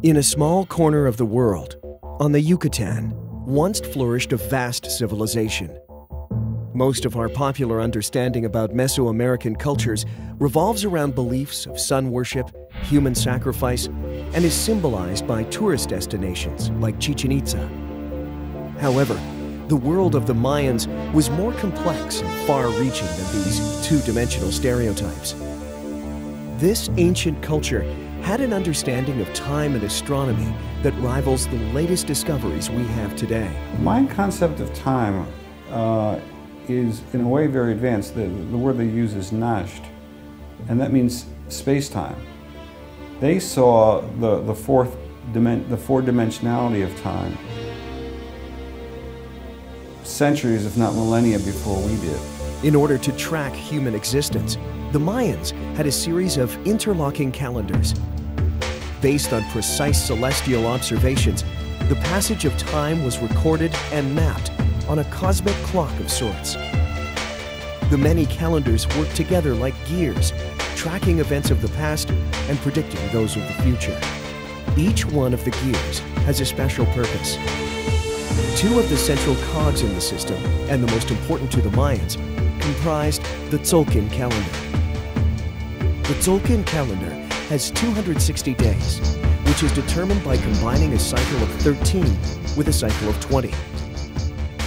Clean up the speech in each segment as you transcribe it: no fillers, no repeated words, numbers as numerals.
In a small corner of the world, on the Yucatan, once flourished a vast civilization. Most of our popular understanding about Mesoamerican cultures revolves around beliefs of sun worship, human sacrifice, and is symbolized by tourist destinations like Chichen Itza. However, the world of the Mayans was more complex and far-reaching than these two-dimensional stereotypes. This ancient culture had an understanding of time and astronomy that rivals the latest discoveries we have today. The Mayan concept of time is in a way very advanced. The word they use is nasht, and that means space-time. They saw the four-dimensionality of time centuries, if not millennia, before we did. In order to track human existence, the Mayans had a series of interlocking calendars. Based on precise celestial observations, the passage of time was recorded and mapped on a cosmic clock of sorts. The many calendars worked together like gears, tracking events of the past and predicting those of the future. Each one of the gears has a special purpose. Two of the central cogs in the system, and the most important to the Mayans, comprised the Tzolk'in calendar. The Tzolk'in calendar has 260 days, which is determined by combining a cycle of 13 with a cycle of 20.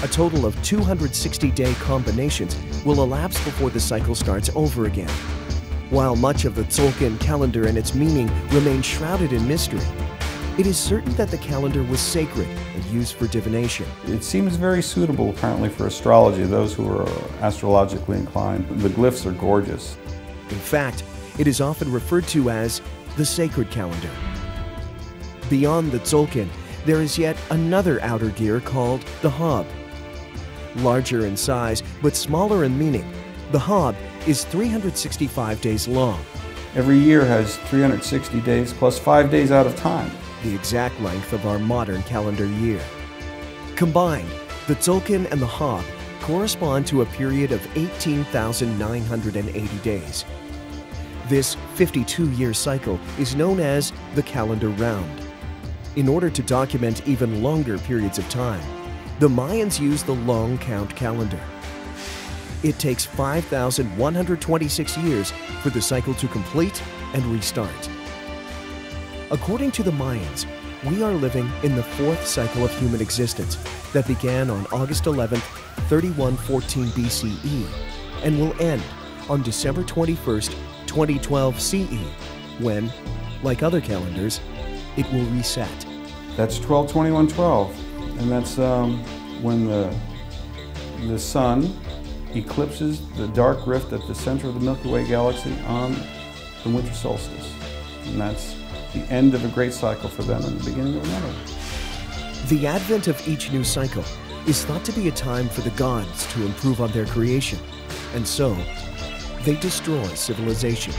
A total of 260-day combinations will elapse before the cycle starts over again. While much of the Tzolk'in calendar and its meaning remain shrouded in mystery, it is certain that the calendar was sacred and used for divination. It seems very suitable, apparently, for astrology, those who are astrologically inclined. The glyphs are gorgeous. In fact, it is often referred to as the sacred calendar. Beyond the Tzolk'in, there is yet another outer gear called the Hob. Larger in size, but smaller in meaning, the Hob is 365 days long. Every year has 360 days plus 5 days out of time. The exact length of our modern calendar year. Combined, the Tzolk'in and the Hob correspond to a period of 18,980 days. This 52-year cycle is known as the calendar round. In order to document even longer periods of time, the Mayans used the long count calendar. It takes 5,126 years for the cycle to complete and restart. According to the Mayans, we are living in the fourth cycle of human existence that began on August 11th, 3114 BCE, and will end on December 21st, 2012 CE, when, like other calendars, it will reset. That's 12/21/12, and that's when the sun eclipses the dark rift at the center of the Milky Way galaxy on the winter solstice. And that's the end of a great cycle for them and the beginning of another. The advent of each new cycle is thought to be a time for the gods to improve on their creation, and so they destroy civilization.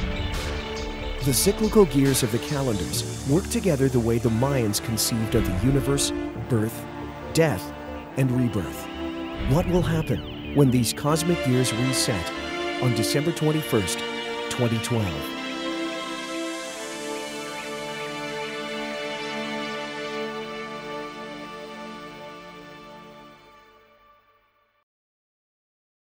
The cyclical gears of the calendars work together the way the Mayans conceived of the universe, birth, death, and rebirth. What will happen when these cosmic gears reset on December 21st, 2012?